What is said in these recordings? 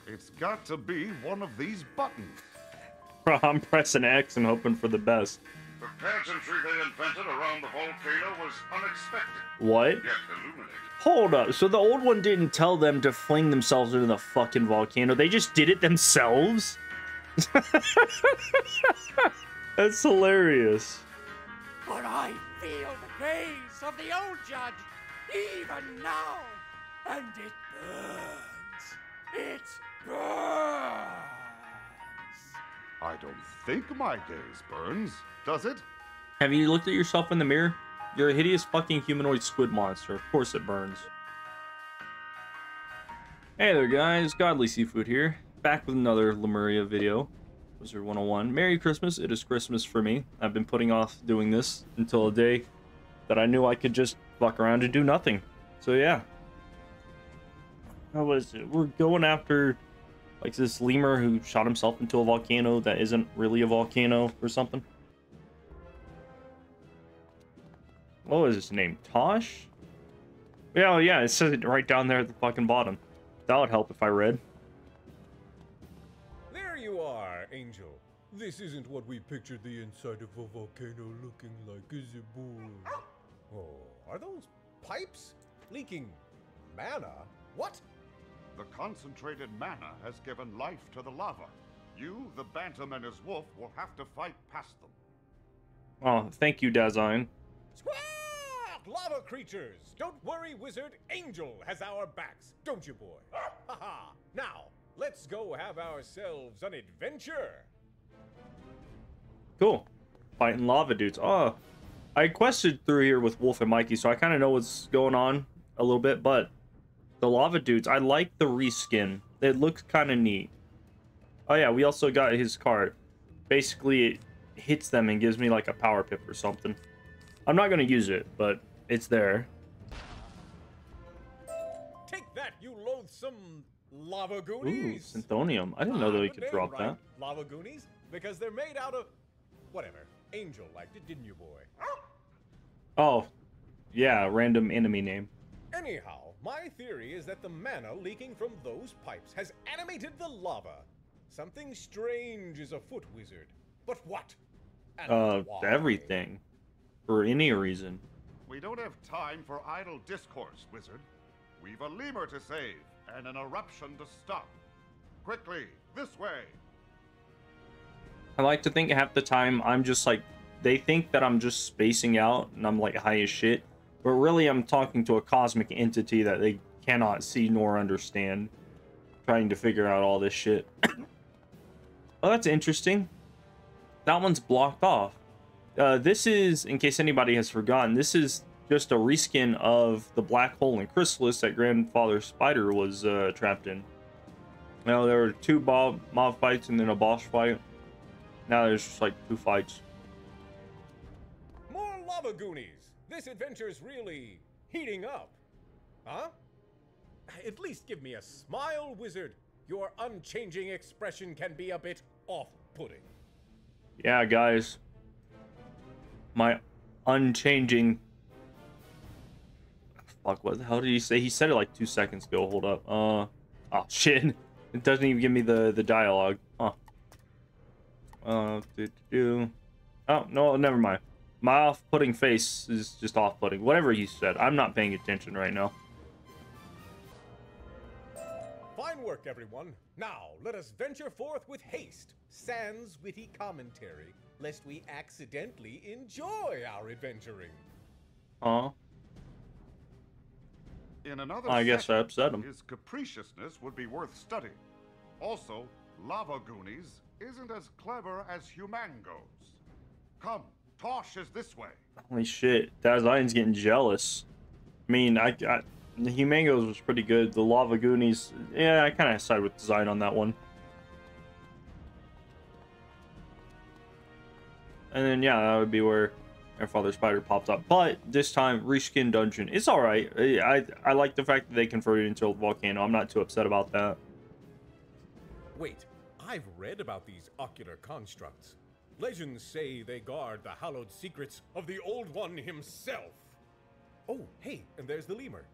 It's got to be one of these buttons. Bro, I'm pressing X and hoping for the best. The pageantry they invented around the volcano was unexpected, What? yet illuminating. Hold up. So the old one didn't tell them to fling themselves into the fucking volcano. They just did it themselves? That's hilarious. But I feel the gaze of the old judge even now, and it burns. It burns. I don't think my gaze burns, does it? Have you looked at yourself in the mirror? You're a hideous fucking humanoid squid monster. Of course it burns. Hey there guys, Godly Seafood here. Back with another Lemuria video. Wizard101. Merry Christmas. It is Christmas for me. I've been putting off doing this until a day that I knew I could just fuck around and do nothing. So yeah. How was it? We're going after like this lemur who shot himself into a volcano that isn't really a volcano or something. What was his name? Tosh? Yeah, yeah, it says it right down there at the fucking bottom. That would help if I read. There you are, Angel. This isn't what we pictured the inside of a volcano looking like, is it, boy? Oh, are those pipes leaking mana? What? The concentrated mana has given life to the lava. You, the Bantam and his wolf, will have to fight past them. Oh, thank you, Dazine. Squawk! Lava creatures! Don't worry, Wizard. Angel has our backs, don't you, boy? Haha! Now, let's go have ourselves an adventure! Cool. Fighting lava dudes. Oh, I quested through here with Wolf and Mikey, so I kind of know what's going on a little bit, but the lava dudes, I like the reskin. It looks kind of neat. Oh yeah, we also got his card. Basically, it hits them and gives me like a power pip or something. I'm not going to use it, but it's there. Take that, you loathsome lava Ooh, goonies! Synthonium. I didn't know that we The could name drop right, that. Lava goonies, because they're made out of... whatever. Angel liked it, didn't you, boy? Oh, yeah, random enemy name. Anyhow, my theory is that the mana leaking from those pipes has animated the lava. Something strange is afoot, Wizard. But what? And why? Everything. For any reason. We don't have time for idle discourse, Wizard. We've a lemur to save and an eruption to stop. Quickly, this way. I like to think half the time I'm just like, they think that I'm just spacing out and I'm like high as shit. But really I'm talking to a cosmic entity that they cannot see nor understand. Trying to figure out all this shit. Oh, that's interesting. That one's blocked off. This is, in case anybody has forgotten, this is just a reskin of the black hole and chrysalis that Grandfather Spider was trapped in. Now there were two mob fights and then a boss fight. Now there's just like 2 fights. More lava goonies! This adventure's really heating up. Huh? At least give me a smile, Wizard. Your unchanging expression can be a bit off-putting. Yeah, guys. My unchanging... Fuck, what the hell did he say? He said it like 2 seconds ago. Hold up. Oh, shit. It doesn't even give me the dialogue. Huh. Oh, no, never mind. My off-putting face is just off-putting. Whatever he said. I'm not paying attention right now. Fine work, everyone. Now, let us venture forth with haste, sans witty commentary, lest we accidentally enjoy our adventuring. Huh? In another I guess I setting, upset him. his capriciousness would be worth studying. Also, Lava Goonies isn't as clever as Humangos. Come, Tosh is this way. Holy shit. Dazine's getting jealous. I mean, the Humangos was pretty good. The Lava Goonies, yeah, I kind of side with Design on that one. And then, yeah, that would be where Grandfather Spider popped up. But this time, reskin dungeon. It's alright. I like the fact that they converted it into a volcano. I'm not too upset about that. Wait, I've read about these ocular constructs. Legends say they guard the hallowed secrets of the Old One himself. Oh, hey, and there's the lemur.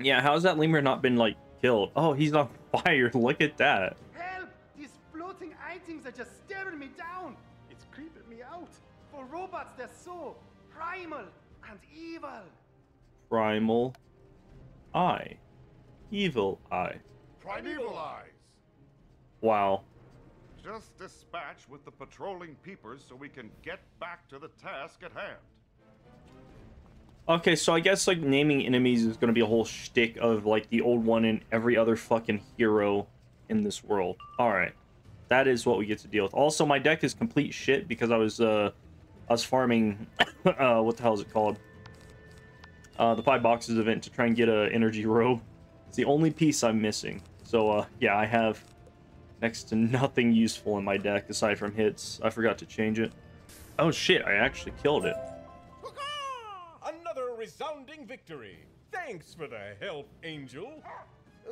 Yeah, how's that lemur not been, like, killed. Oh, he's on fire. Look at that. Help! These floating eye things are just staring me down. It's creeping me out. For robots, they're so primal and evil. Primal eye. Evil eye. Primeval eyes. Wow. Just dispatch with the patrolling peepers so we can get back to the task at hand. Okay, so I guess like naming enemies is gonna be a whole shtick of like the old one and every other fucking hero in this world. Alright. That is what we get to deal with. Also, my deck is complete shit because I was farming what the hell is it called? The 5 boxes event to try and get a energy robe. It's the only piece I'm missing. So yeah, I have next to nothing useful in my deck aside from hits. I forgot to change it. Oh shit, I actually killed it. Another resounding victory. Thanks for the help, Angel.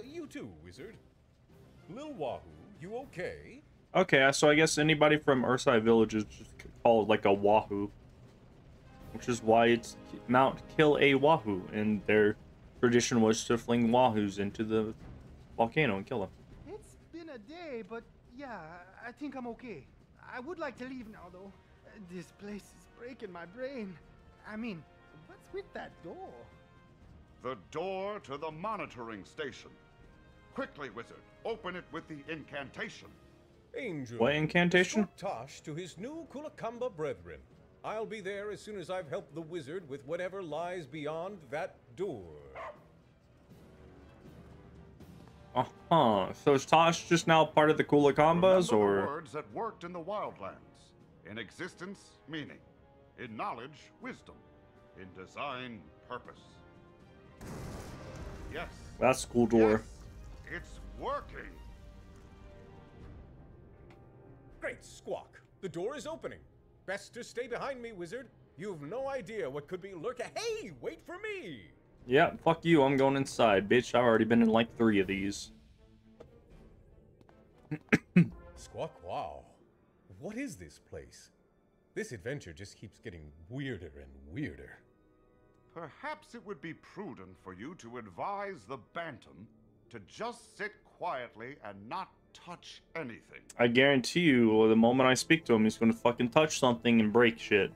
You too, Wizard. Lil Wahoo, you okay? Okay, so I guess anybody from Ursai Village is just called like a Wahoo. Which is why it's Mount Kill a Wahoo, and their tradition was to fling Wahoos into the volcano and kill them. It's been a day, but yeah, I think I'm okay. I would like to leave now, though. This place is breaking my brain. I mean, what's with that door? The door to the monitoring station. Quickly, Wizard, open it with the incantation. Angel. What incantation? escort Tosh to his new Kulakamba brethren. I'll be there as soon as I've helped the wizard with whatever lies beyond that door. So is Tosh just now part of the Kulakambas, Remember the or? words that worked in the wildlands. In existence, meaning. In knowledge, wisdom. In design, purpose. Yes. That's a cool door. Yes, it's working. Great squawk. The door is opening. Best to stay behind me, wizard. You've no idea what could be lurking. Hey, wait for me! Yeah, fuck you. I'm going inside, bitch. I've already been in like 3 of these. Squawk, wow. What is this place? This adventure just keeps getting weirder and weirder. Perhaps it would be prudent for you to advise the Bantam to just sit quietly and not touch anything. I guarantee you, the moment I speak to him, he's gonna fucking touch something and break shit.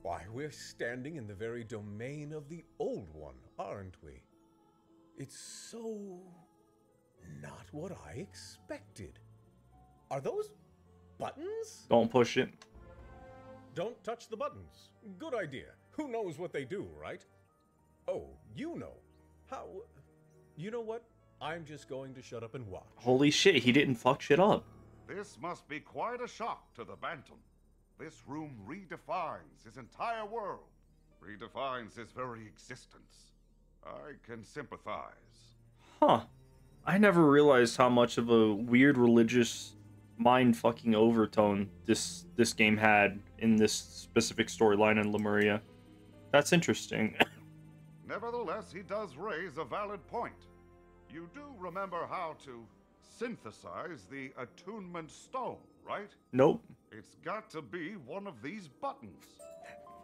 Why, we're standing in the very domain of the Old One, aren't we? It's so not what I expected. Are those buttons? Don't push it. Don't touch the buttons. Good idea. Who knows what they do, right? Oh, you know. How? You know what? I'm just going to shut up and watch. Holy shit, he didn't fuck shit up. This must be quite a shock to the Bantam. This room redefines his entire world. Redefines his very existence. I can sympathize. Huh. I never realized how much of a weird religious mind-fucking overtone this game had in this specific storyline in Lemuria. That's interesting. Nevertheless, he does raise a valid point. You do remember how to synthesize the attunement stone, right? Nope. It's got to be one of these buttons.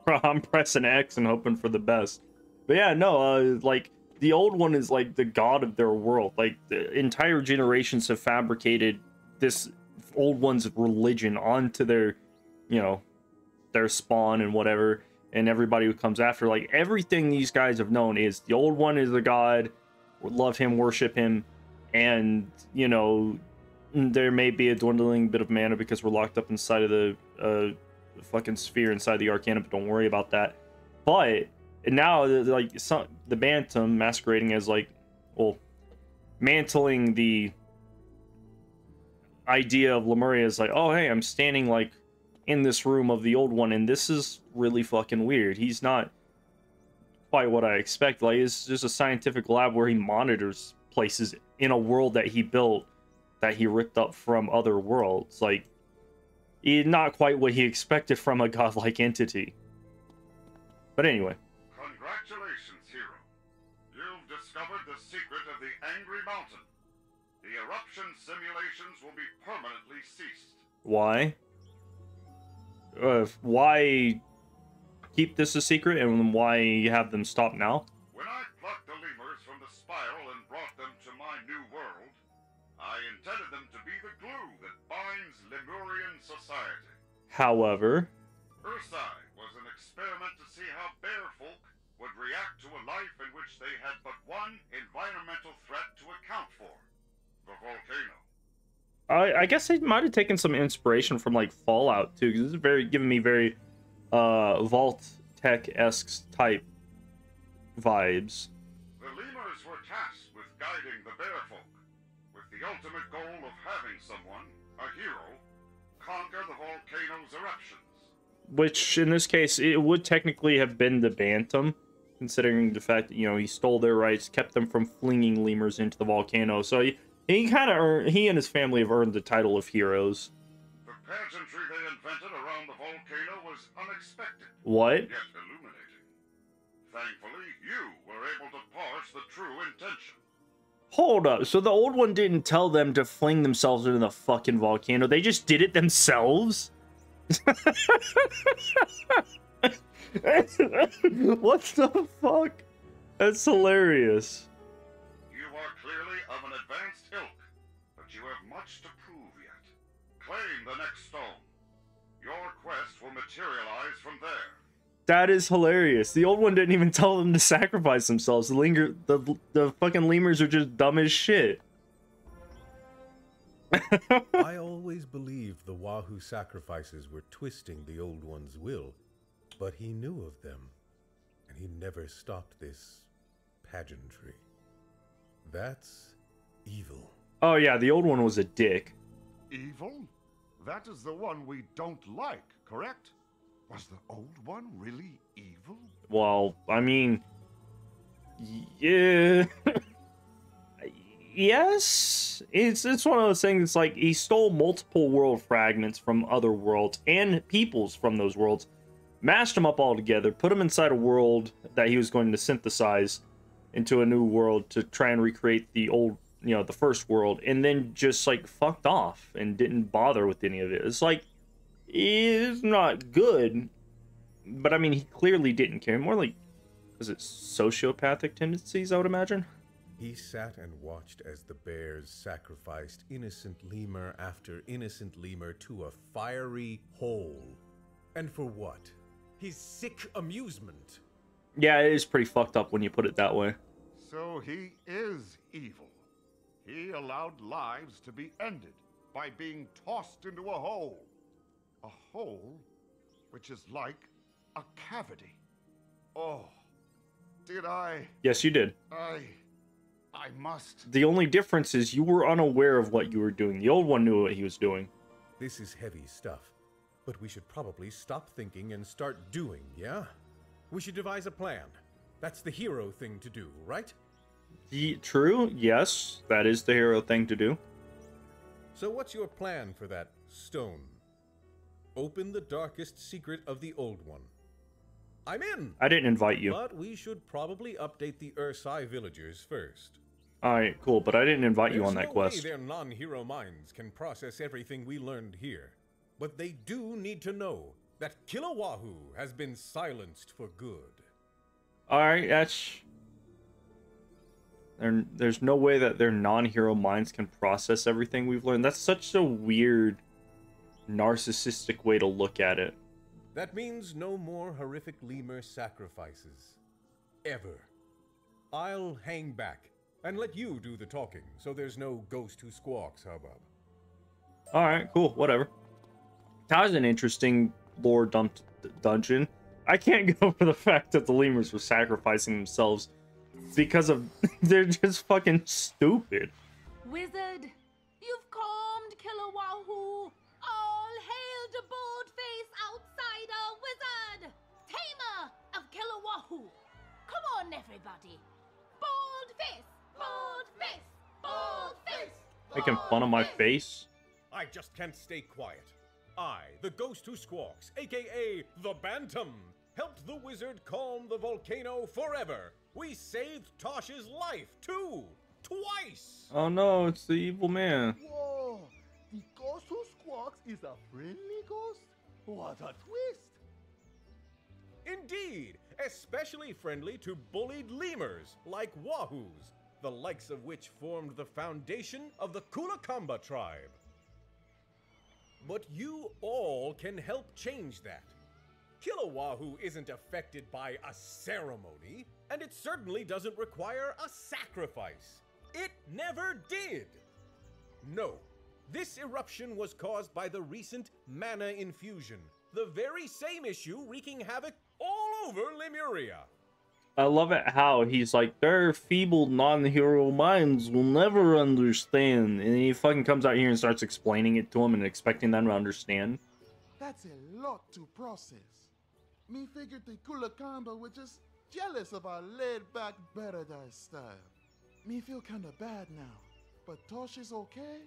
I'm pressing X and hoping for the best. But yeah, no, like, the old one is like the god of their world. Like, the entire generations have fabricated this old one's religion onto their, you know, their spawn and whatever, and everybody who comes after. Like, everything these guys have known is the old one is the god, love him, worship him, and, you know, there may be a dwindling bit of mana because we're locked up inside of the fucking sphere inside the Arcana, but don't worry about that. But now, like, the Bantam masquerading as, like, well, mantling the idea of Lemuria is like, oh, hey, I'm standing, like, in this room of the old one, and this is really fucking weird. He's not quite what I expect. Like, it's just a scientific lab where he monitors places in a world that he built, that he ripped up from other worlds. Like, not quite what he expected from a godlike entity. But anyway. Congratulations, hero. You've discovered the secret of the Angry Mountain. The eruption simulations will be permanently ceased. Why? Why keep this a secret, and why have them stop now? When I plucked the lemurs from the spiral and brought defines Lemurian society. However, Ursai was an experiment to see how bear folk would react to a life in which they had but one environmental threat to account for: the volcano. I guess they might have taken some inspiration from like Fallout too, because this is very giving me very Vault Tech-esque type vibes. The lemurs were tasked with guiding the bear folk, with the ultimate goal of having someone, a hero, conquer the volcano's eruptions. Which, in this case, it would technically have been the Bantam, considering the fact that, you know, he stole their rights, kept them from flinging lemurs into the volcano. So he kind of earned, he and his family have earned the title of heroes. The pageantry they invented around the volcano was unexpected, What? yet illuminating. Thankfully, you were able to parse the true intention. Hold up, so the old one didn't tell them to fling themselves into the fucking volcano, they just did it themselves? What the fuck? That's hilarious. You are clearly of an advanced ilk, but you have much to prove yet. Claim the next stone. Your quest will materialize from there. That is hilarious. The old one didn't even tell them to sacrifice themselves. The fucking lemurs are just dumb as shit. I always believed the Wahoo sacrifices were twisting the Old One's will, but he knew of them, and he never stopped this pageantry. That's evil. Oh yeah, the old one was a dick. Evil? That is the one we don't like, correct? Was the old one really evil? Well, I mean, yeah. Yes, it's one of those things. It's like he stole multiple world fragments from other worlds and peoples from those worlds, mashed them up all together, put them inside a world that he was going to synthesize into a new world to try and recreate the old, you know, the first world, and then just like fucked off and didn't bother with any of it. It's like, it's not good, but I mean, he clearly didn't care. More like, was it sociopathic tendencies, I would imagine? He sat and watched as the bears sacrificed innocent lemur after innocent lemur to a fiery hole. And for what? His sick amusement. Yeah, it is pretty fucked up when you put it that way. So he is evil. He allowed lives to be ended by being tossed into a hole. A hole which is like a cavity. Oh, did I? Yes, you did. I must. The only difference is you were unaware of what you were doing. The old one knew what he was doing. This is heavy stuff, but we should probably stop thinking and start doing, yeah? We should devise a plan. That's the hero thing to do, right? True, yes, that is the hero thing to do. So what's your plan for that stone? Open the darkest secret of the Old One. I'm in! I didn't invite you. But we should probably update the Ursai villagers first. Alright, cool, but I didn't invite you on that There's quest. no way their non-hero minds can process everything we learned here. But they do need to know that Kilowahoo has been silenced for good. Alright, that's... There's no way that their non-hero minds can process everything we've learned. That's such a weird, narcissistic way to look at it. That means no more horrific lemur sacrifices. Ever. I'll hang back and let you do the talking, so there's no ghost who squawks hubbub. Alright, cool, whatever. That was an interesting lore dumped dungeon. I can't get over the fact that the lemurs were sacrificing themselves because of... they're just fucking stupid. Wizard, you've calmed Kilowahoo. All hail the bold-faced outsider wizard, tamer of Kilowahoo. Come on, everybody. Bold-faced, bold-faced, bold-faced. Making fun of my face? I just can't stay quiet. I, the ghost who squawks, aka the Bantam, helped the wizard calm the volcano forever. We saved Tosh's life, too! Twice! Oh no, it's the evil man. Whoa! The ghost who squawks is a friendly ghost? What a twist! Indeed, especially friendly to bullied lemurs like Wahoos, the likes of which formed the foundation of the Kulakamba tribe. But you all can help change that. Kilowahoo isn't affected by a ceremony, and it certainly doesn't require a sacrifice. It never did. No, this eruption was caused by the recent mana infusion, the very same issue wreaking havoc all over Lemuria. I love it how he's like, their feeble non-hero minds will never understand. And he fucking comes out here and starts explaining it to them and expecting them to understand. That's a lot to process. Me figured the Kulakamba were just jealous of our laid-back paradise style. Me feel kinda bad now, but Tosh is okay?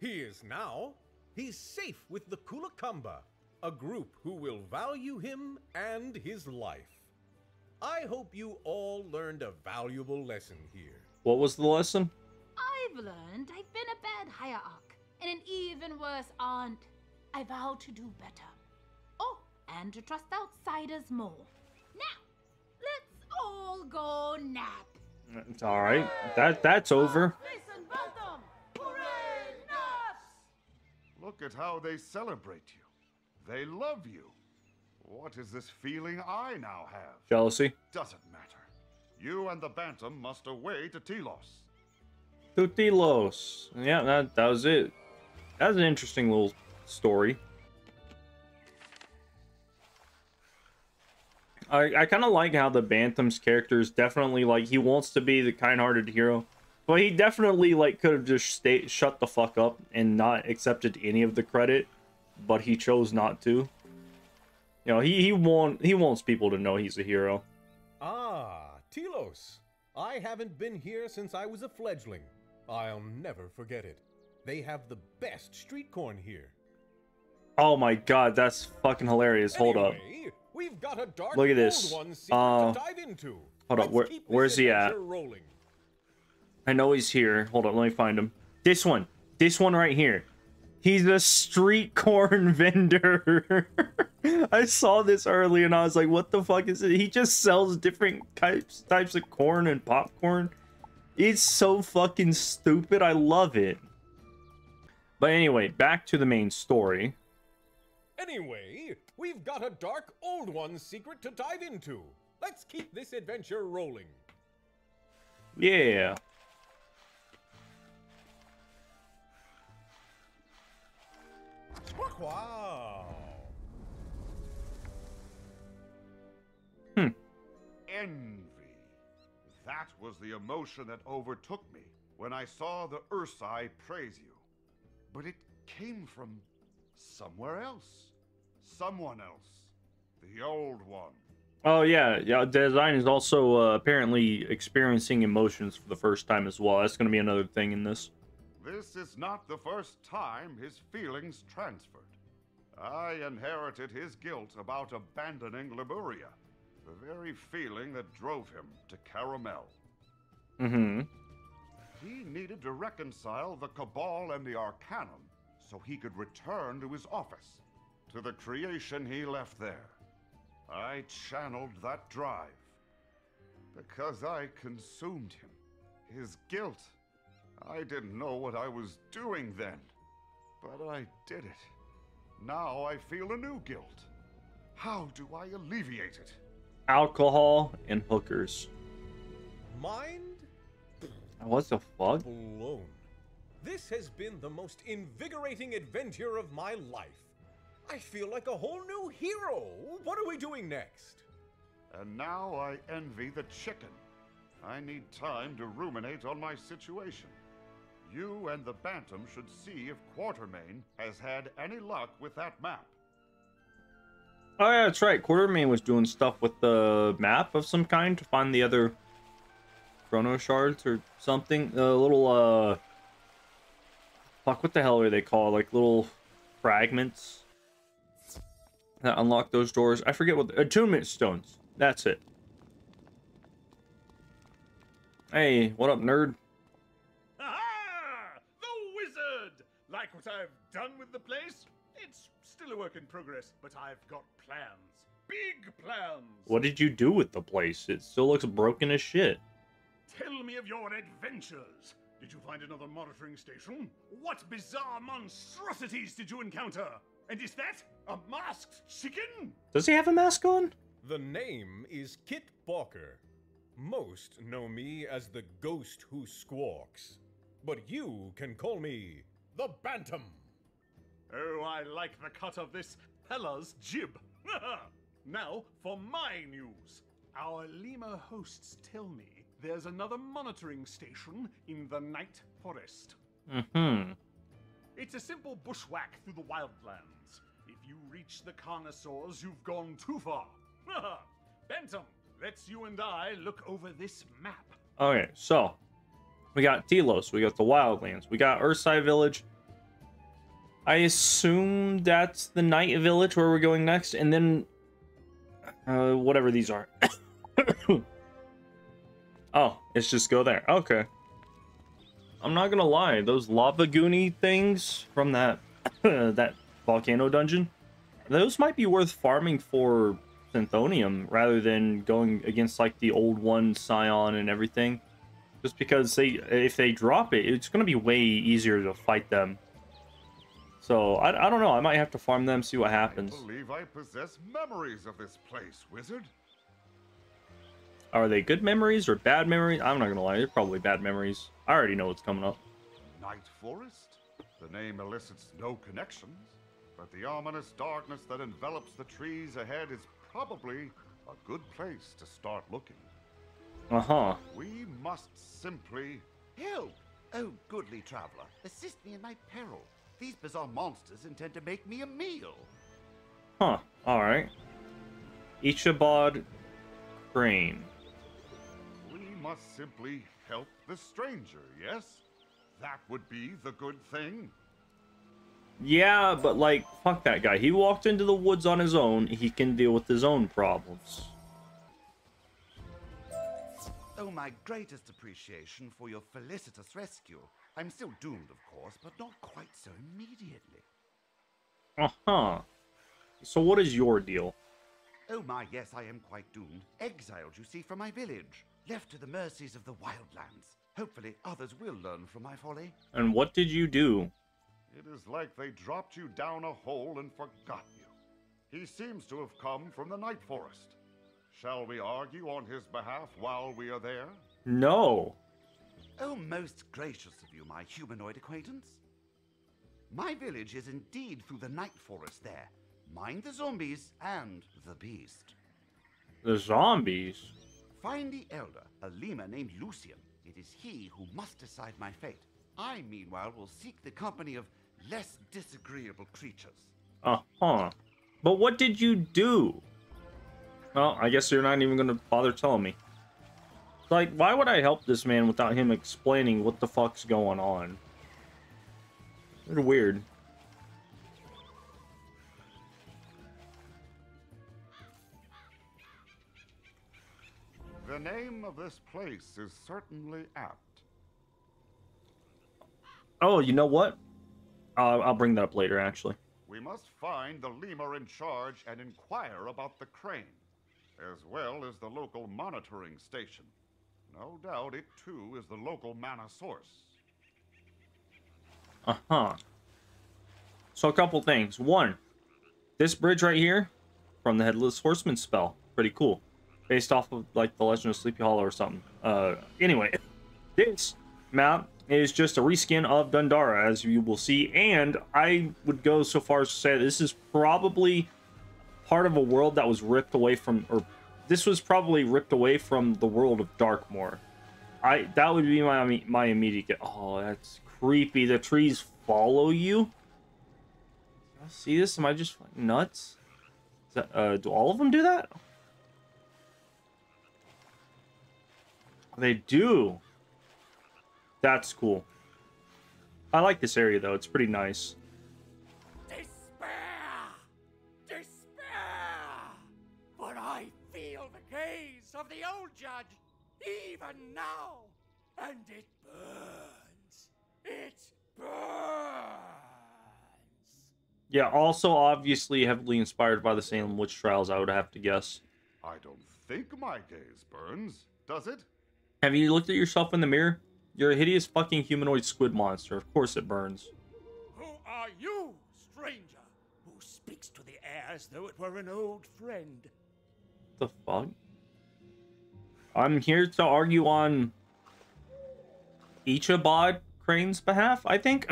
He is now. He's safe with the Kulakamba, a group who will value him and his life. I hope you all learned a valuable lesson here. What was the lesson? I've learned I've been a bad hierarch and an even worse aunt. I vow to do better. Oh, and to trust outsiders more. Now, let's all go nap. It's all right. That's over. Listen, Bantam! Hooray, naps! Look at how they celebrate you. They love you. What is this feeling I now have? Jealousy. Doesn't matter. You and the Bantam must away to Telos. Tutilos. Yeah, that was it. That was an interesting little story. I kind of like how the Bantam's character is definitely like, he wants to be the kind-hearted hero, but he definitely like could have just shut the fuck up and not accepted any of the credit, but he chose not to. You know, he wants people to know he's a hero. Ah, Telos. I haven't been here since I was a fledgling. I'll never forget it. They have the best street corn here. Oh my god, that's fucking hilarious. Hold up. We've got a dark Look at this. to dive into. Hold up, where's he at? Rolling. I know he's here. Hold up, let me find him. This one right here. He's a street corn vendor. I saw this early and I was like, what the fuck is it? He just sells different types of corn and popcorn. It's so fucking stupid. I love it. But anyway, back to the main story. Anyway, we've got a dark old one's secret to dive into. Let's keep this adventure rolling. Yeah. Wow. Envy. That was the emotion that overtook me when I saw the Ursai praise you. But it came from somewhere else. Someone else. The old one. Oh yeah, Design is also apparently experiencing emotions for the first time as well. That's going to be another thing in this. This is not the first time his feelings transferred. I inherited his guilt about abandoning Lemuria, the very feeling that drove him to Caramel. Mm-hmm. He needed to reconcile the Cabal and the Arcanum so he could return to his office, to the creation he left there. I channeled that drive because I consumed him. His guilt. I didn't know what I was doing then, but I did it. Now I feel a new guilt. How do I alleviate it? Alcohol and hookers. Mind What the fuck? blown. This has been the most invigorating adventure of my life. I feel like a whole new hero. What are we doing next? And now I envy the chicken. I need time to ruminate on my situation. You and the Bantam should see if Quartermain has had any luck with that map. Oh yeah, that's right. Quartermain was doing stuff with the map of some kind to find the other chrono shards or something. Little fuck, what the hell are they called? Like little fragments that unlock those doors. I forget what attunement stones. That's it. Hey, what up, nerd? Aha! The wizard! Like what I've done with the place? It's still a work in progress, but I've got plans. Big plans! What did you do with the place? It still looks broken as shit. Tell me of your adventures. Did you find another monitoring station? What bizarre monstrosities did you encounter? And is that a masked chicken? Does he have a mask on? The name is Kit Barker. Most know me as the ghost who squawks. But you can call me the Bantam. Oh, I like the cut of this fella's jib. Now for my news. Our lemur hosts tell me there's another monitoring station in the Night Forest. Mm-hmm. It's a simple bushwhack through the wildlands. If you reach the carnosaurs, you've gone too far. Bentham, let's you and I look over this map. Okay, so we got Telos, we got the Wildlands, we got Earthside Village. I assume that's the Night Village where we're going next, and then whatever these are. Oh, it's just go there. Okay. I'm not gonna lie, those lava goony things from that that volcano dungeon, those might be worth farming for Synthonium rather than going against like the old one, Scion and everything. Just because if they drop it, it's gonna be way easier to fight them. So I don't know, I might have to farm them, see what happens. I believe I possess memories of this place, wizard. Are they good memories or bad memories? I'm not gonna lie, they're probably bad memories. I already know what's coming up. Night Forest? The name elicits no connections, but the ominous darkness that envelops the trees ahead is probably a good place to start looking. Uh-huh. We must simply... Help! Oh, goodly traveler, assist me in my peril. These bizarre monsters intend to make me a meal. Huh, alright. Ichabod Crane. We must simply help the stranger, yes? That would be the good thing. Yeah, but like, fuck that guy. He walked into the woods on his own. He can deal with his own problems. Oh, my greatest appreciation for your felicitous rescue. I'm still doomed, of course, but not quite so immediately. Uh-huh. So what is your deal? Oh my, yes, I am quite doomed. Exiled, you see, from my village. Left to the mercies of the wildlands. Hopefully others will learn from my folly. And what did you do? It is like they dropped you down a hole and forgot you. He seems to have come from the Night Forest. Shall we argue on his behalf while we are there? No. Oh, most gracious of you, my humanoid acquaintance. My village is indeed through the Night Forest there. Mind the zombies and the beast. The zombies? Find the elder, a lemur named Lucian. It is he who must decide my fate. I, meanwhile, will seek the company of less disagreeable creatures. Uh-huh. But what did you do? Well, I guess you're not even going to bother telling me. Like, why would I help this man without him explaining what the fuck's going on? They're weird. The name of this place is certainly apt. Oh, you know what? I'll bring that up later, actually. We must find the lemur in charge and inquire about the crane, as well as the local monitoring station. No doubt it, too, is the local mana source. Uh-huh. So a couple things. One, this bridge right here, from the Headless Horseman spell. Pretty cool. Based off of, like, the Legend of Sleepy Hollow or something. Anyway, this map is just a reskin of Dundara, as you will see, and I would go so far as to say this is probably part of a world that was ripped away from, or this was probably ripped away from the world of Darkmoor. That would be my immediate. Oh, that's creepy. The trees follow you. See this? Am I just nuts? Is that, do all of them do that? They do. That's cool. I like this area, though. It's pretty nice. Despair! Despair! But I feel the gaze of the old judge, even now. And it burns. It burns. Yeah, also obviously heavily inspired by the Salem Witch Trials, I would have to guess. I don't think my gaze burns, does it? Have you looked at yourself in the mirror? You're a hideous fucking humanoid squid monster. Of course it burns. Who are you, stranger, who speaks to the air as though it were an old friend? The fuck? I'm here to argue on Ichabod Crane's behalf, I think.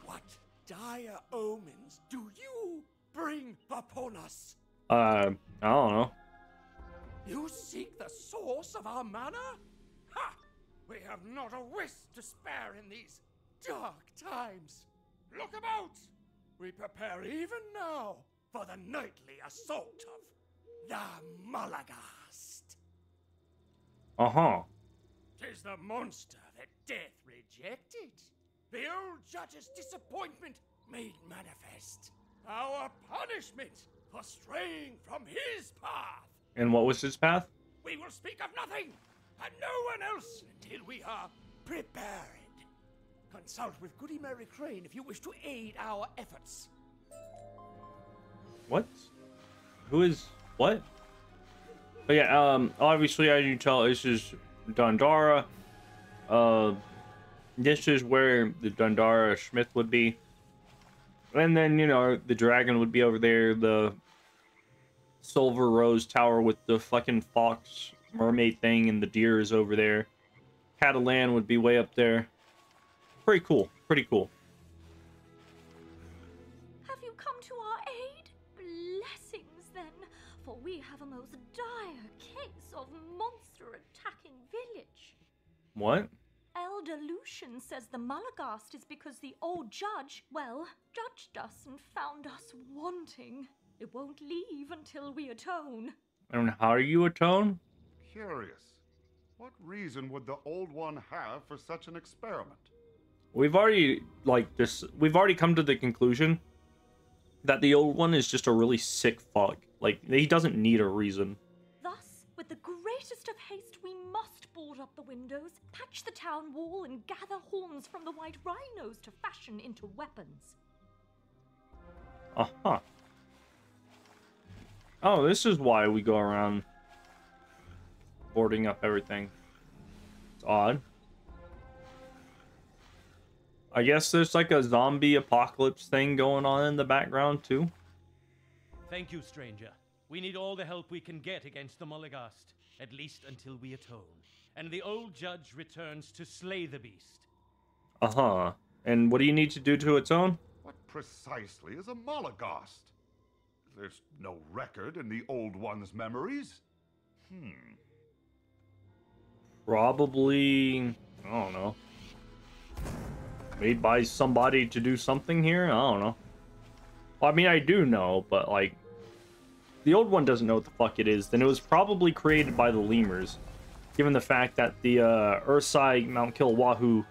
What dire omens do you bring upon us? I don't know. You seek the source of our mana? Ha! We have not a wisp to spare in these dark times. Look about! We prepare even now for the nightly assault of the Malagast. Uh-huh. 'Tis the monster that death rejected. The old judge's disappointment made manifest. Our punishment for straying from his path. And what was his path? We will speak of nothing, and no one else, until we are prepared. Consult with Goody Mary Crane if you wish to aid our efforts. What? Who is what? But yeah, obviously as you tell, this is Dundara. This is where the Dundara Smith would be. And then, you know, the dragon would be over there, the Silver Rose Tower with the fucking fox mermaid thing, and the deer is over there. Catalan would be way up there. Pretty cool, pretty cool. Have you come to our aid? Blessings, then, for we have a most dire case of monster attacking village. What? Elder Lucian says the Malagast is because the old judge, well, judged us and found us wanting. It won't leave until we atone. And how do you atone? Curious. What reason would the Old One have for such an experiment? We've already, we've already come to the conclusion that the Old One is just a really sick fuck. Like, he doesn't need a reason. Thus, with the greatest of haste, we must board up the windows, patch the town wall, and gather horns from the white rhinos to fashion into weapons. Uh-huh. Oh, this is why we go around boarding up everything. It's odd. I guess there's like a zombie apocalypse thing going on in the background too. Thank you, stranger. We need all the help we can get against the Malagast, at least until we atone. And the old judge returns to slay the beast. Uh-huh. And what do you need to do to atone? What precisely is a Malagast? There's no record in the Old One's memories. Probably, I don't know. Made by somebody to do something here? I don't know. Well, I mean, I do know, but like, the Old One doesn't know what the fuck it is. Then it was probably created by the lemurs, given the fact that the Ursai Mount Kilwahu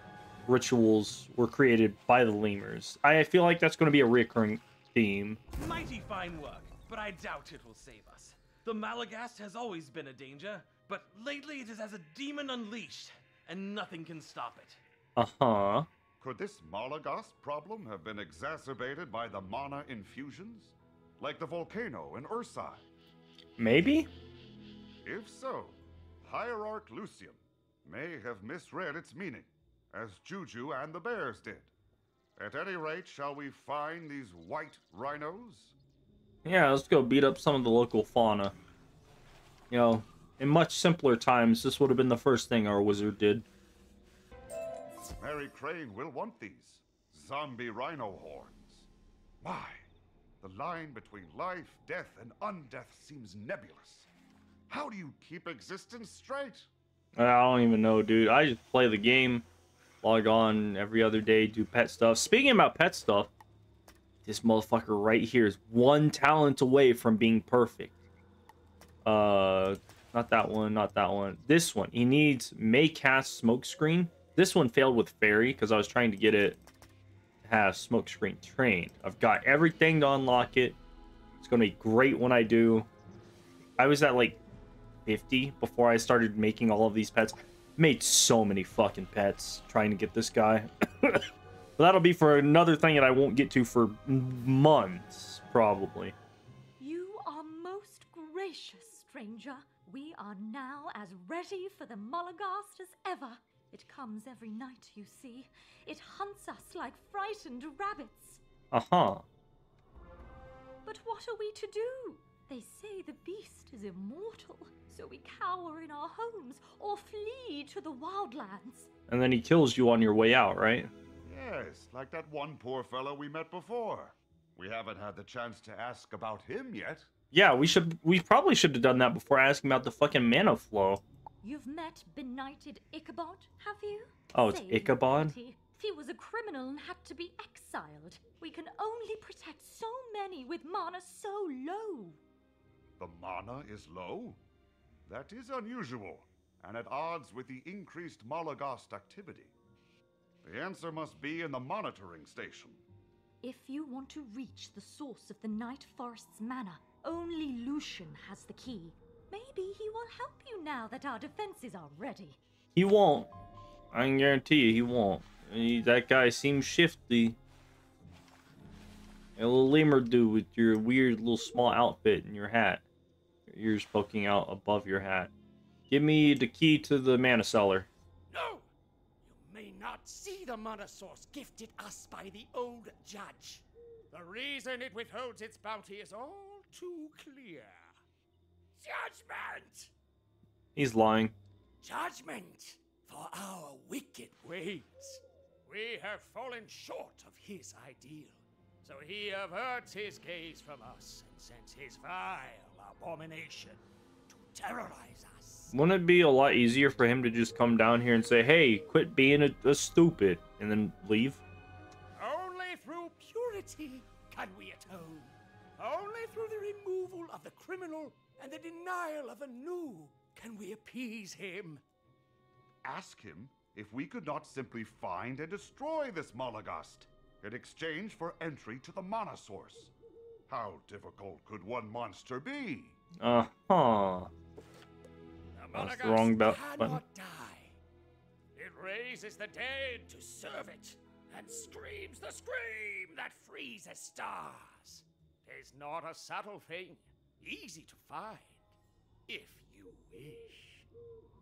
rituals were created by the lemurs. I feel like that's going to be a recurring theme. Mighty fine work, but I doubt it will save us. The Malagast has always been a danger, but lately it is as a demon unleashed, and nothing can stop it. Uh-huh. Could this Malagast problem have been exacerbated by the mana infusions? Like the volcano in Ursai? Maybe? If so, Hierarch Lucian may have misread its meaning, as Juju and the bears did. At any rate, shall we find these white rhinos? Yeah, let's go beat up some of the local fauna. You know, in much simpler times, this would have been the first thing our wizard did. Mary Crane will want these zombie rhino horns. Why? The line between life, death, and undeath seems nebulous. How do you keep existence straight? I don't even know, dude. I just play the game, log on every other day, do pet stuff. Speaking about pet stuff, this motherfucker right here is one talent away from being perfect. Not that one, not that one. This one. He needs May Cast Smokescreen. This one failed with Fairy because I was trying to get it to have Smokescreen trained. I've got everything to unlock it. It's going to be great when I do. I was at like 50 before I started making all of these pets. Made so many fucking pets trying to get this guy. But that'll be for another thing that I won't get to for months, probably. You are most gracious, stranger. We are now as ready for the Malagast as ever. It comes every night, you see. It hunts us like frightened rabbits. Uh-huh. But what are we to do? They say the beast is immortal, so we cower in our homes or flee to the wildlands. And then he kills you on your way out, right? Yes, like that one poor fellow we met before. We haven't had the chance to ask about him yet. Yeah, we probably should have done that before asking about the fucking mana flow. You've met benighted Ichabod, have you? Oh, it's Say, Ichabod? Lady, if he was a criminal and had to be exiled, we can only protect so many with mana so low. The mana is low? That is unusual, and at odds with the increased Malagast activity. The answer must be in the monitoring station. If you want to reach the source of the Night Forest's mana, only Lucian has the key. Maybe he will help you now that our defenses are ready. He won't. I can guarantee you he won't. That guy seems shifty. A little lemur dude with your weird little small outfit and your hat. Your ears poking out above your hat. Give me the key to the mana cellar. No! You may not see the mana source gifted us by the old judge. The reason it withholds its bounty is all too clear. Judgment! He's lying. Judgment for our wicked ways. We have fallen short of his ideal, so he averts his gaze from us and sends his vile abomination to terrorize us. Wouldn't it be a lot easier for him to just come down here and say, hey, quit being a stupid, and then leave? Only through purity can we atone. Only through the removal of the criminal and the denial of a new can we appease him. Ask him if we could not simply find and destroy this Malagast in exchange for entry to the mana source. How difficult could one monster be? Uh-huh. That's the wrong button. Cannot die. It raises the dead to serve it and screams the scream that freezes stars. 'Tis not a subtle thing, easy to find, if you wish.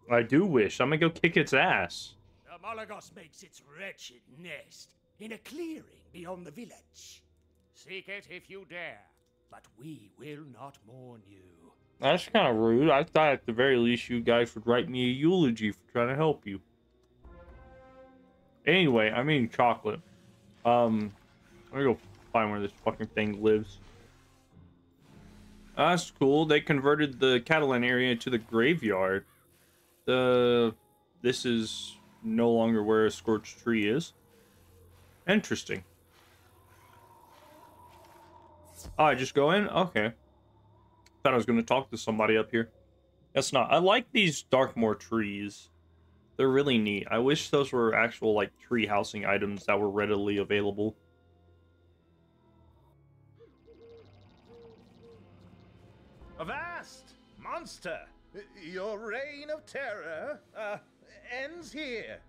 I do wish. I'm gonna go kick its ass. The Malagos makes its wretched nest in a clearing beyond the village. Seek it if you dare, but we will not mourn you. That's kind of rude. I thought at the very least you guys would write me a eulogy for trying to help you. Anyway, I mean chocolate. Let me go find where this fucking thing lives. That's cool. They converted the Catalan area to the graveyard. This is no longer where a scorched tree is. Interesting. Oh, I just go in? Okay. Thought I was going to talk to somebody up here. That's not. I like these Darkmoor trees. They're really neat. I wish those were actual, like, tree housing items that were readily available. Avast, monster! Your reign of terror, ends here.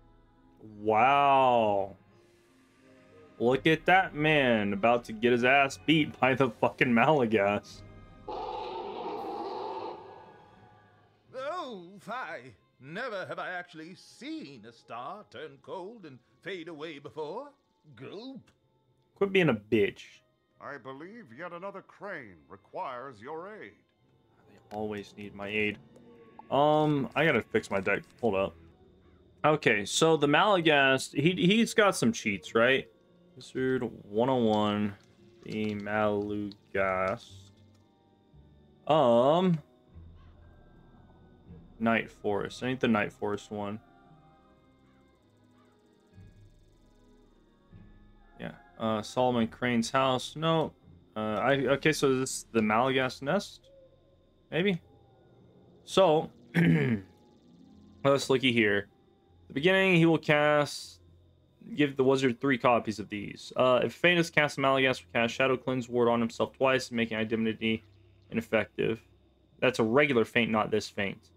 Wow. Look at that man about to get his ass beat by the fucking Malagast. Oh, fie. Never have I actually seen a star turn cold and fade away before. Gulp. Quit being a bitch. I believe yet another crane requires your aid. They always need my aid. I gotta fix my deck. Hold up. Okay, so the Malagast, he's got some cheats, right? Wizard101, the Malagast. Night Forest. I need the Night Forest one. Yeah. Solomon Crane's house. No. Okay, so this is the Malagast nest? Maybe? So, let's looky here. At the beginning, he will give the wizard 3 copies of these. If Feint is cast, Malagast will cast Shadow Cleanse Ward on himself twice, making Identity ineffective. That's a regular Feint, not this Feint.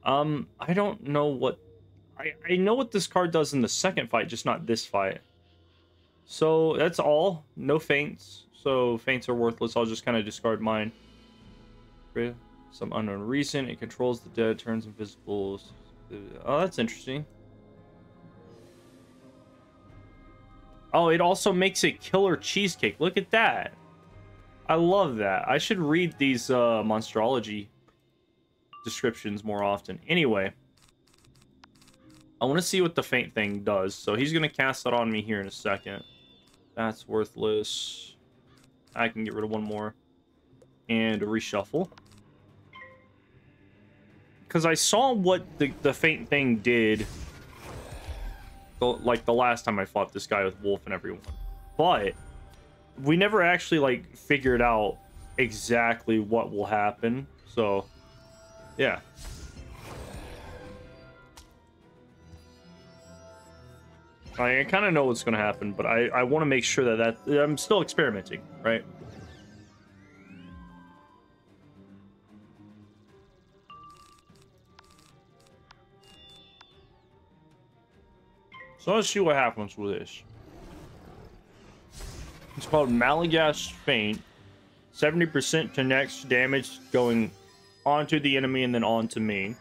I don't know what... I know what this card does in the second fight, just not this fight. So, that's all. No Feints. So, Feints are worthless. I'll just kind of discard mine. Some unknown reason. It controls the dead, turns invisible. Oh, that's interesting. Oh, it also makes it killer cheesecake. Look at that. I love that. I should read these monstrology descriptions more often. Anyway, I want to see what the faint thing does. So he's going to cast that on me here in a second. That's worthless. I can get rid of one more. And reshuffle. Because I saw what the faint thing did. Like the last time I fought this guy with Wolf and everyone. But we never actually like figured out exactly what will happen. So yeah. I kind of know what's going to happen, but I want to make sure that I'm still experimenting, right? So let's see what happens with this. It's called Malagast Feint. 70% to next damage going onto the enemy and then onto me.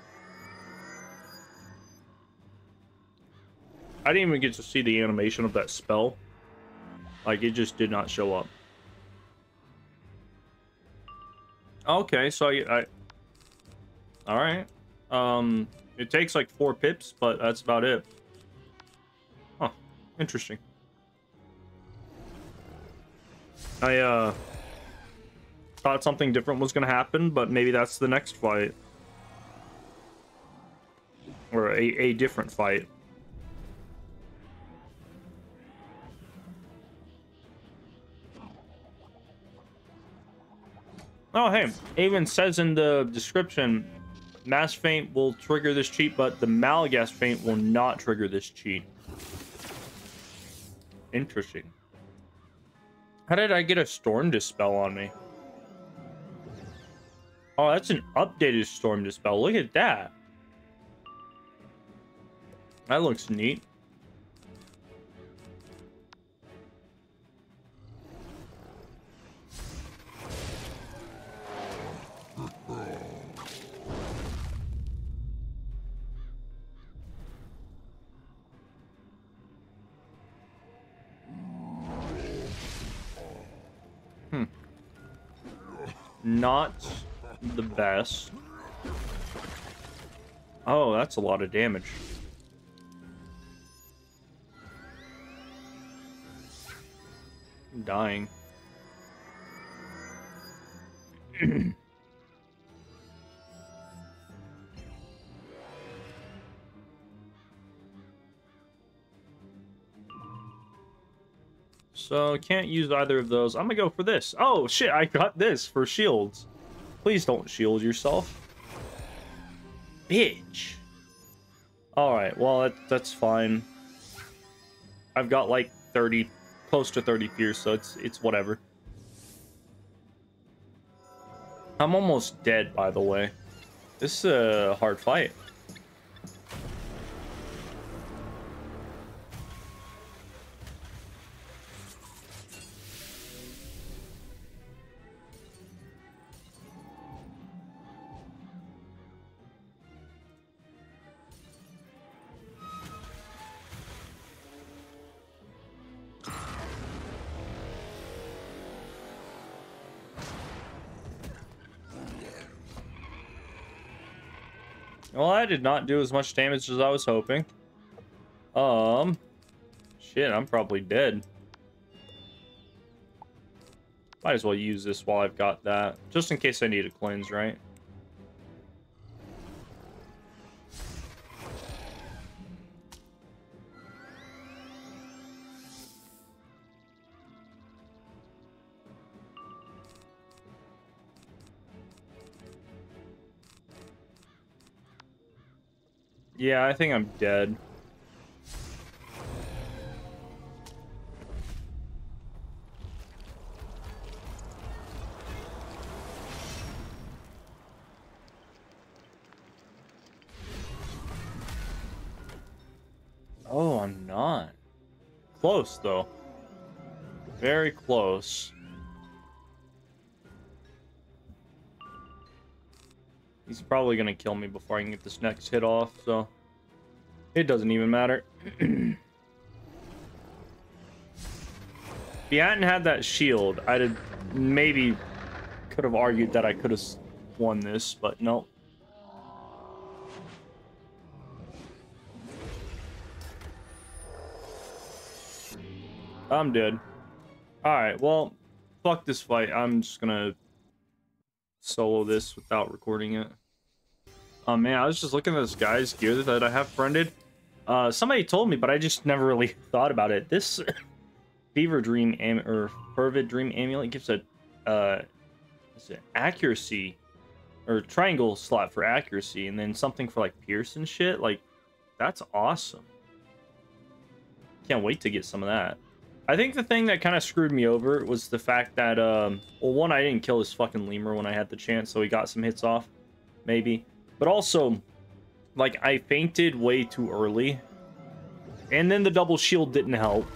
I didn't even get to see the animation of that spell. Like, it just did not show up. Okay, so alright. It takes like 4 pips, but that's about it. Huh. Interesting. I, thought something different was gonna happen, but maybe that's the next fight. Or a different fight. Oh, hey, it even says in the description, Mass Feint will trigger this cheat, but the Malagast Feint will not trigger this cheat. Interesting. How did I get a Storm Dispel on me? Oh, that's an updated Storm Dispel. Look at that. That looks neat. Not the best. Oh, that's a lot of damage. I'm dying. So, can't use either of those. I'm gonna go for this. Oh, shit, I got this for shields. Please don't shield yourself. Bitch. Alright, well, that's fine. I've got, like, 30, close to 30 pierce, so it's whatever. I'm almost dead, by the way. This is a hard fight. Well, I did not do as much damage as I was hoping. Shit, I'm probably dead. Might as well use this while I've got that. Just in case I need a cleanse, right? Yeah, I think I'm dead. Oh, I'm not. Close, though. Very close. He's probably gonna kill me before I can get this next hit off, so it doesn't even matter. If he hadn't had that shield, I'd have maybe could have argued that I could have won this, but no. I'm dead. Alright, well, fuck this fight. I'm just gonna solo this without recording it. Oh man, I was just looking at this guy's gear that I have friended. Somebody told me, but I just never really thought about it. This Fever Dream or Fervid Dream Amulet gives a accuracy or triangle slot for accuracy, and then something for like pierce and shit. Like, that's awesome. Can't wait to get some of that. I think the thing that kind of screwed me over was the fact that, well, one, I didn't kill this fucking lemur when I had the chance, so he got some hits off, maybe. But also, like, I fainted way too early, and then the double shield didn't help.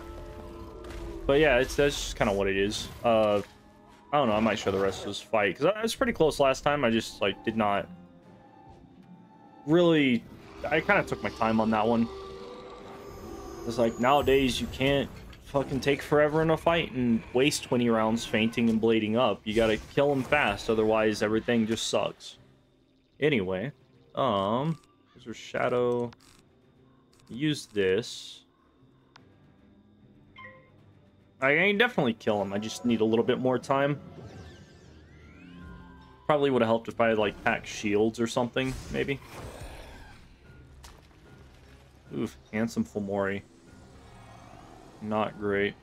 But yeah, that's just kind of what it is. I don't know, I might show the rest of this fight, because I was pretty close last time. I just, like, did not really... I kind of took my time on that one. It's like, nowadays, you can't fucking take forever in a fight and waste 20 rounds fainting and blading up. You gotta kill them fast, otherwise everything just sucks. Anyway, is there shadow? Use this. I can definitely kill him. I just need a little bit more time. Probably would have helped if I had like packed shields or something, maybe. Oof, handsome Fulmori. Not great.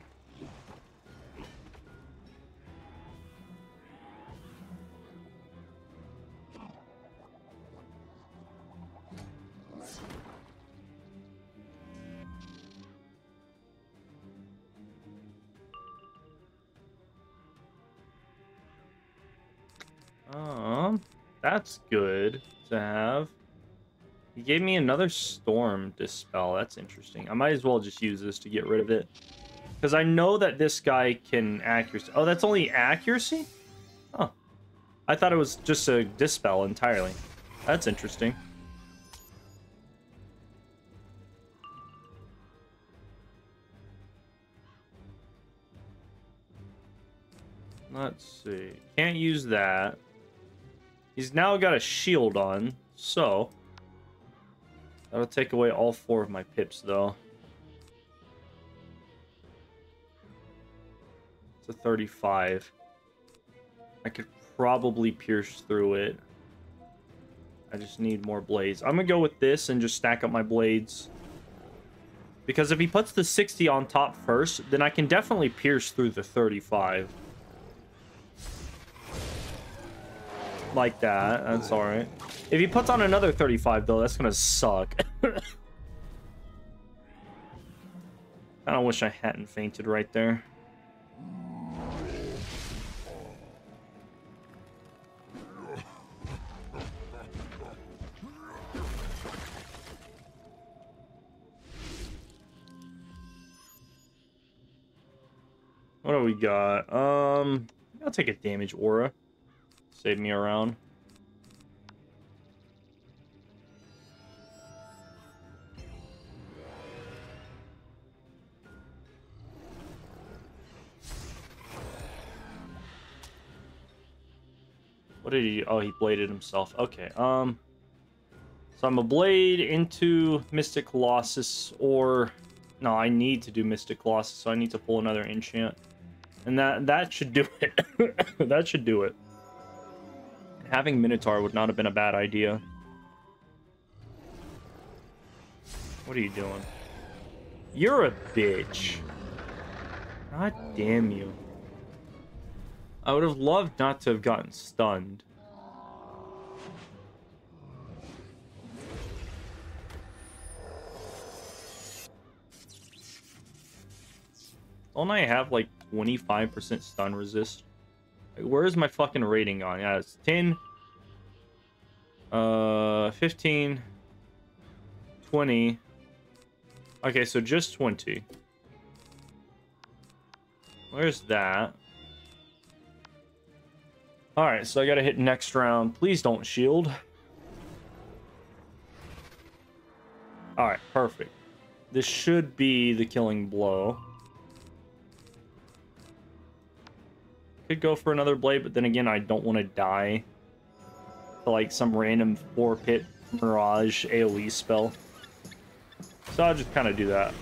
That's good to have. He gave me another storm dispel. That's interesting. I might as well just use this to get rid of it. Because I know that this guy can accuracy. Oh, that's only accuracy? Oh. I thought it was just a dispel entirely. That's interesting. Let's see. Can't use that. He's now got a shield on, so... That'll take away all 4 of my pips, though. It's a 35. I could probably pierce through it. I just need more blades. I'm gonna go with this and just stack up my blades. Because if he puts the 60 on top first, then I can definitely pierce through the 35. Like that. That's alright. If he puts on another 35, though, that's gonna suck. I don't wish I hadn't fainted right there. What do we got? I'll take a damage aura. Save me around. What did he... Oh, he bladed himself. Okay, so I'm a blade into Mystic Colossus, or... No, I need to do Mystic Colossus, so I need to pull another enchant. And that should do it. That should do it. Having Minotaur would not have been a bad idea. What are you doing? You're a bitch. God damn you. I would have loved not to have gotten stunned. Don't I have like 25% stun resist? Like, where is my fucking rating on? Yeah, it's 10, 15, 20. Okay, so just 20. Where's that? Alright, so I gotta hit next round. Please don't shield. Alright, perfect. This should be the killing blow. Could go for another blade, but then again, I don't want to die to like some random 4-pit Mirage AoE spell. So I'll just kind of do that.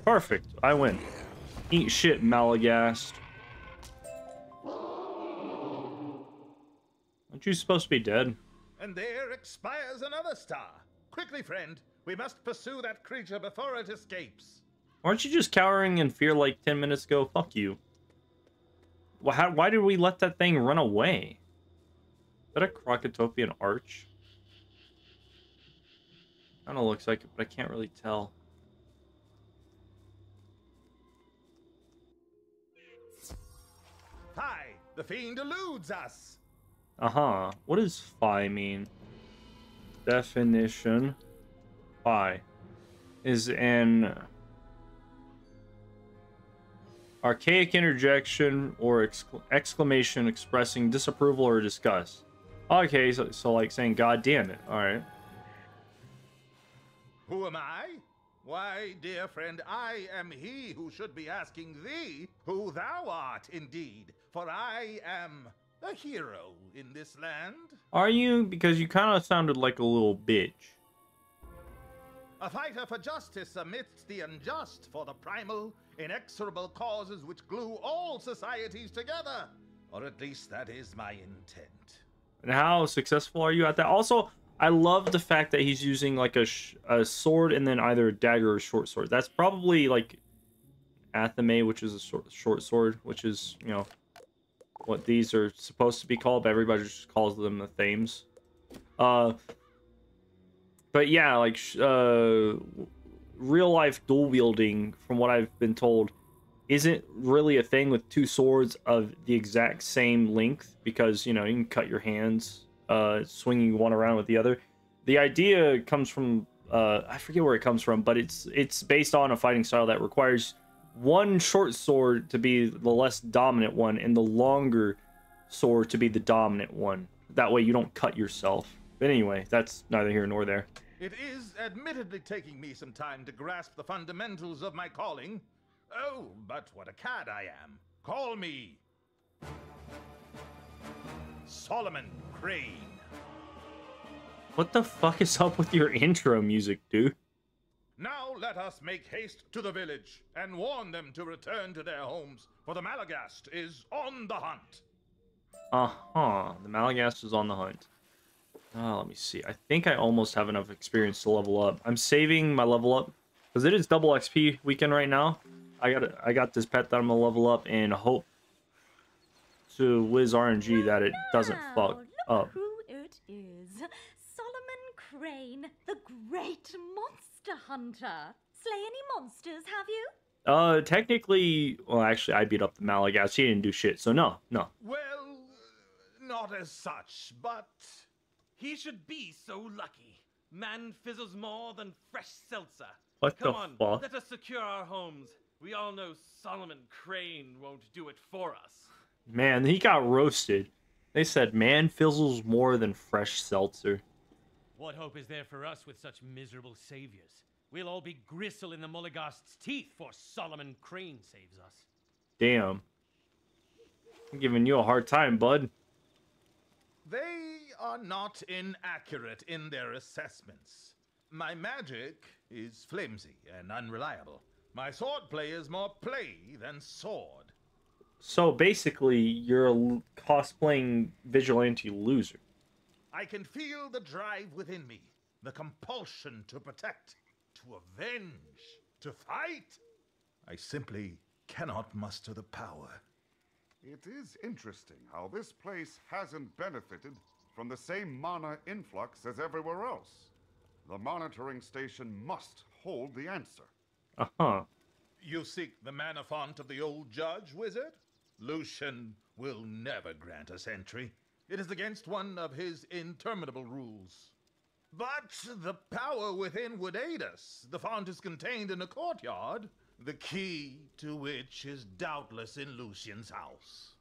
Perfect. I win. Eat shit, Malagast. Aren't you supposed to be dead? And there expires another star. Quickly, friend. We must pursue that creature before it escapes. Aren't you just cowering in fear like 10 minutes ago? Fuck you. Why did we let that thing run away? Is that a Crocotopian arch? Kinda looks like it, but I can't really tell. Hi, the fiend eludes us. Uh-huh. What does phi mean? Definition. Phi is an archaic interjection or exclamation expressing disapproval or disgust. Okay, so like saying, God damn it. Alright. Who am I? Why, dear friend, I am he who should be asking thee who thou art indeed, for I am a hero in this land. Are you? Because you kind of sounded like a little bitch. A fighter for justice amidst the unjust, for the primal, inexorable causes which glue all societies together. Or at least that is my intent. And how successful are you at that? Also, I love the fact that he's using like a sword and then either a dagger or a short sword. That's probably like Athame, which is a short sword, which is, you know, what these are supposed to be called, but everybody just calls them the Thames. But yeah, like real life dual wielding, from what I've been told, isn't really a thing with two swords of the exact same length, because, you know, you can cut your hands swinging one around with the other. The idea comes from I forget where it comes from, but it's based on a fighting style that requires one short sword to be the less dominant one and the longer sword to be the dominant one. That way you don't cut yourself. But anyway, that's neither here nor there. It is admittedly taking me some time to grasp the fundamentals of my calling. Oh, but what a cad I am. Call me Solomon Crane. What the fuck is up with your intro music, dude? Now let us make haste to the village and warn them to return to their homes, for the Malagast is on the hunt. Uh-huh. The Malagast is on the hunt. Let me see. I think I almost have enough experience to level up. I'm saving my level up because it is double XP weekend right now. I got this pet that I'm gonna level up and hope to whiz RNG that it doesn't fuck up. Who it is? Solomon Crane, the great monster hunter. Slay any monsters, have you? Technically, well, actually, I beat up the Malagast. He didn't do shit, so no. Well, not as such, but he should be so lucky. Man fizzles more than fresh seltzer. What Come the on, fuck? let us secure our homes. We all know Solomon Crane won't do it for us. Man, he got roasted. They said man fizzles more than fresh seltzer. What hope is there for us with such miserable saviors? We'll all be gristle in the Mulligast's teeth for Solomon Crane saves us. Damn. I'm giving you a hard time, bud. they are not inaccurate in their assessments. My magic is flimsy and unreliable. My swordplay is more play than sword. So basically, you're a cosplaying vigilante loser. I can feel the drive within me, the compulsion to protect, to avenge, to fight. I simply cannot muster the power. It is interesting how this place hasn't benefited from the same mana influx as everywhere else. The monitoring station must hold the answer. Uh-huh. You seek the mana font of the old judge, wizard? Lucian will never grant us entry. It is against one of his interminable rules. But the power within would aid us. The font is contained in a courtyard, the key to which is doubtless in Lucian's house.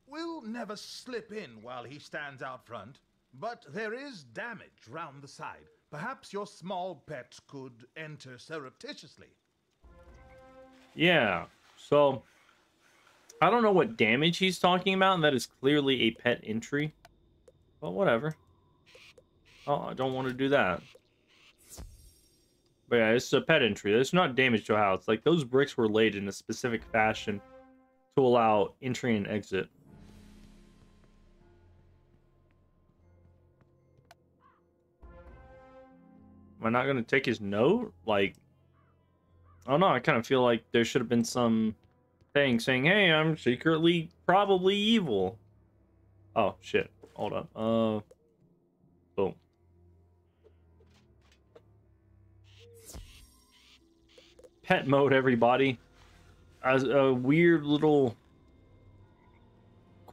We'll never slip in while he stands out front, but there is damage round the side. Perhaps your small pet could enter surreptitiously. Yeah, so I don't know what damage he's talking about, and that is clearly a pet entry. But whatever. Oh, I don't want to do that. But yeah, it's a pet entry. There's not damage to a house. Like, those bricks were laid in a specific fashion to allow entry and exit. Am I not going to take his note? Like, I don't know. I kind of feel like there should have been some thing saying, hey, I'm secretly probably evil. Oh, shit. Hold up. Boom. Pet mode, everybody. As a weird little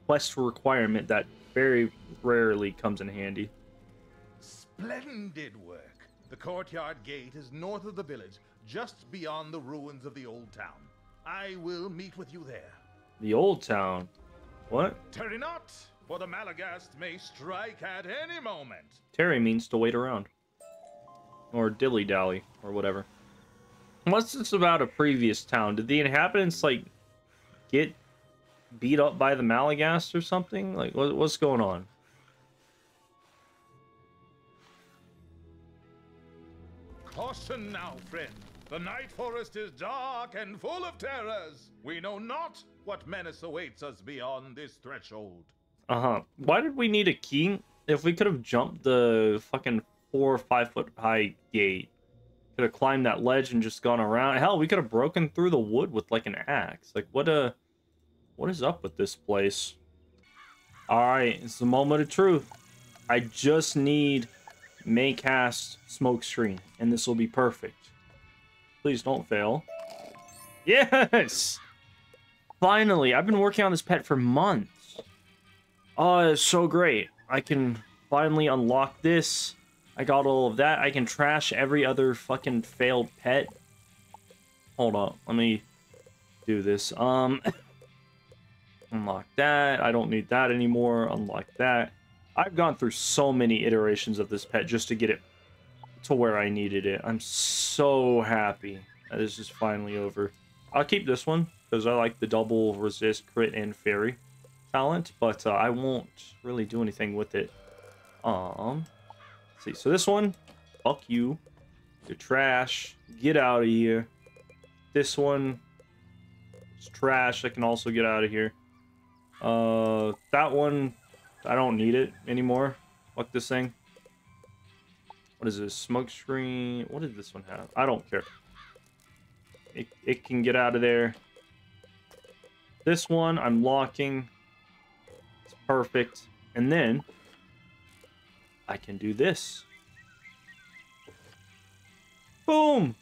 quest requirement that very rarely comes in handy. Splendid work. The courtyard gate is north of the village, just beyond the ruins of the old town. I will meet with you there. The old town? What? Tarry not, for the Malagast may strike at any moment. Terry means to wait around. Or dilly-dally, or whatever. What's this about a previous town? Did the inhabitants, like, get beat up by the Malagast or something? Like, what's going on? Caution now, friend. The night forest is dark and full of terrors. We know not what menace awaits us beyond this threshold. Uh-huh. Why did we need a key? If we could have jumped the fucking 4 or 5 foot high gate, could have climbed that ledge and just gone around. Hell, we could have broken through the wood with like an axe. Like, what is up with this place? Alright, it's the moment of truth. I just need may cast smoke screen, and this will be perfect. Please don't fail. Yes! Finally, I've been working on this pet for months. Oh, it's so great. I can finally unlock this. I got all of that. I can trash every other fucking failed pet. Hold up. Let me do this. Unlock that. I don't need that anymore. Unlock that. I've gone through so many iterations of this pet just to get it to where I needed it. I'm so happy that this is finally over. I'll keep this one because I like the double resist, crit, and fairy talent, but I won't really do anything with it. Let's see. So this one, fuck you. You're trash. Get out of here. This one, it's trash. I can also get out of here. That one, I don't need it anymore. Fuck this thing. What is this? Smoke screen. What did this one have? I don't care. It can get out of there. This one, I'm locking. It's perfect. And then I can do this. Boom!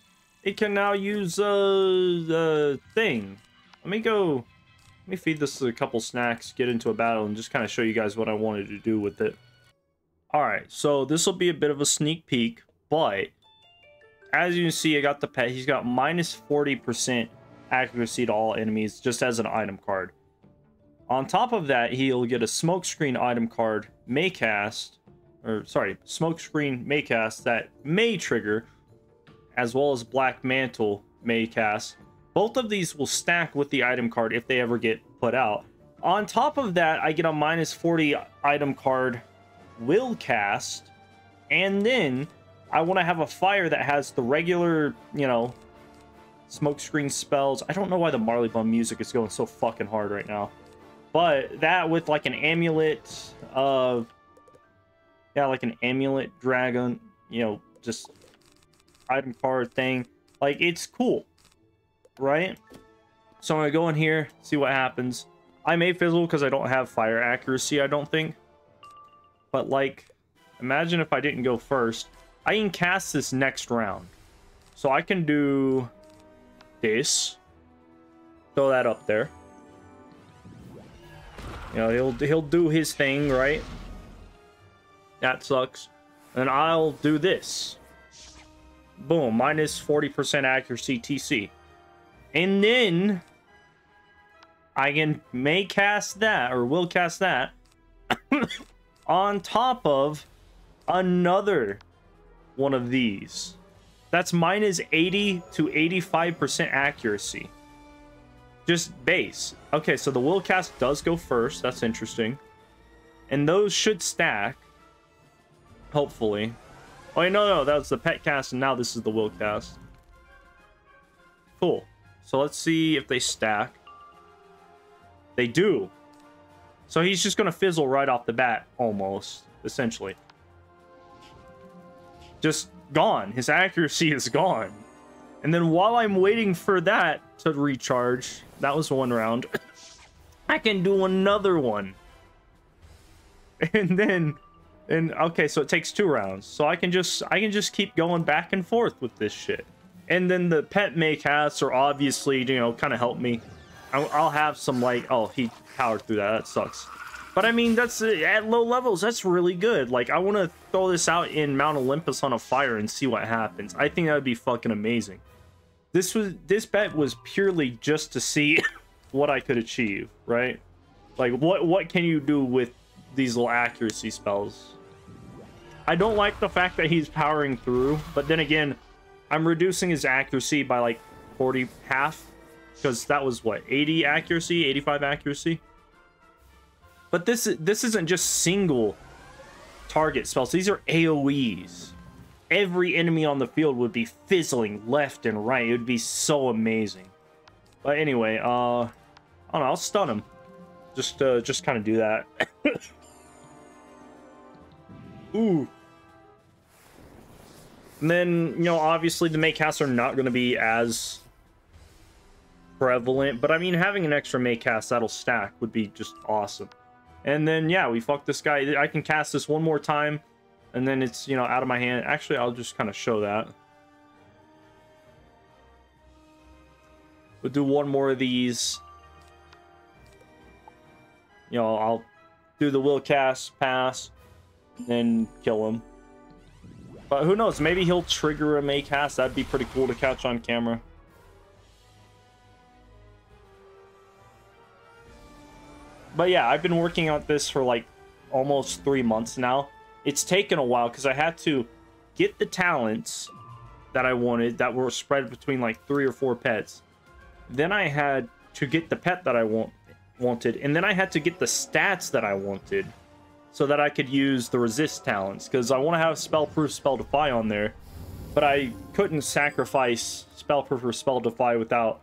It can now use the thing. Let me feed this a couple snacks, get into a battle, and just kind of show you guys what I wanted to do with it. Alright, so this will be a bit of a sneak peek, but as you can see, I got the pet. He's got minus 40% accuracy to all enemies, just as an item card. On top of that, he'll get a smokescreen item card, smokescreen Maycast that may trigger, as well as Black Mantle Maycast. Both of these will stack with the item card if they ever get put out. On top of that, I get a minus 40 item card, Will Cast, and then I want to have a fire that has the regular, you know, smokescreen spells. I don't know why the Marley Bum music is going so fucking hard right now. But that with like an amulet, like an amulet dragon, you know, just item card thing. Like, it's cool, right? So I'm gonna go in here, see what happens. I may fizzle because I don't have fire accuracy, I don't think. But like, imagine if I didn't go first. I can cast this next round. So I can do this. Throw that up there. You know, he'll do his thing, right? That sucks. And I'll do this. Boom, minus 40% accuracy TC. And then I may cast that, or will cast that, on top of another one of these. That's minus 80 to 85% accuracy. Just base. Okay, so the will cast does go first. That's interesting. And those should stack. Hopefully. Oh, wait, no, that was the pet cast, and now this is the will cast. Cool. So let's see if they stack. They do. So he's just going to fizzle right off the bat, almost, essentially. Just gone. His accuracy is gone. And then while I'm waiting for that to recharge, that was one round, I can do another one. And then... okay, so it takes 2 rounds. So I can just keep going back and forth with this shit. And then the pet casts are obviously, you know, kind of help me. I'll have some, like, oh, he powered through that. That sucks. But I mean, that's at low levels, that's really good. Like, I want to throw this out in Mount Olympus on a fire and see what happens. I think that would be fucking amazing. This bet was purely just to see what I could achieve, right? Like, what can you do with these little accuracy spells? I don't like the fact that he's powering through, but then again, I'm reducing his accuracy by like 40, half, because that was what, 80 accuracy, 85 accuracy. But this isn't just single target spells. These are AoEs. Every enemy on the field would be fizzling left and right. It would be so amazing. But anyway, I don't know, I'll stun him. Just kind of do that. Ooh. And then, you know, obviously the make casts are not going to be as prevalent, but I mean, having an extra make cast that'll stack would be just awesome. And then, yeah, we fucked this guy. I can cast this one more time, and then it's, you know, out of my hand. Actually, I'll just kind of show that. We'll do one more of these. You know, I'll do the will cast, pass, then kill him. But who knows? Maybe he'll trigger a May cast. That'd be pretty cool to catch on camera. But yeah, I've been working on this for like almost 3 months now. It's taken a while because I had to get the talents that I wanted that were spread between like 3 or 4 pets. Then I had to get the pet that I wanted, and then I had to get the stats that I wanted so that I could use the resist talents, because I want to have spell proof, spell defy on there, but I couldn't sacrifice spell proof or spell defy without,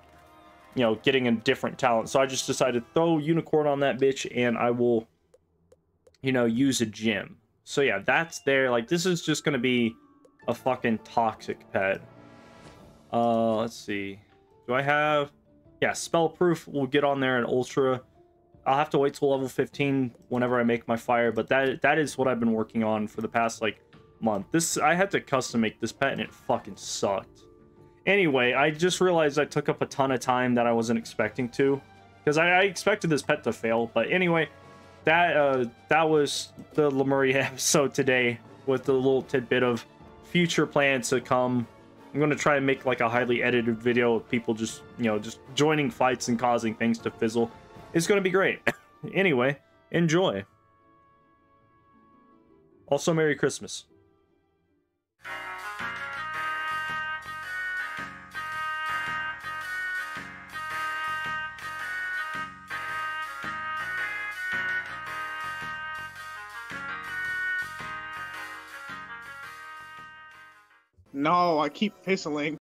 you know, getting a different talent. So I just decided to throw unicorn on that bitch, and I will, you know, use a gem. So yeah, that's there. Like, this is just gonna be a fucking toxic pet. Let's see, do I have, yeah, spell proof will get on there in ultra. I'll have to wait till level 15 whenever I make my fire, but that is what I've been working on for the past like month. I had to custom make this pet and it fucking sucked. Anyway, I just realized I took up a ton of time that I wasn't expecting to, because I expected this pet to fail. But anyway, that was the Lemurray episode today, with the little tidbit of future plans to come. I'm going to try and make like a highly edited video of people just, you know, just joining fights and causing things to fizzle. It's going to be great. Anyway, enjoy. Also, Merry Christmas. No, I keep fizzling.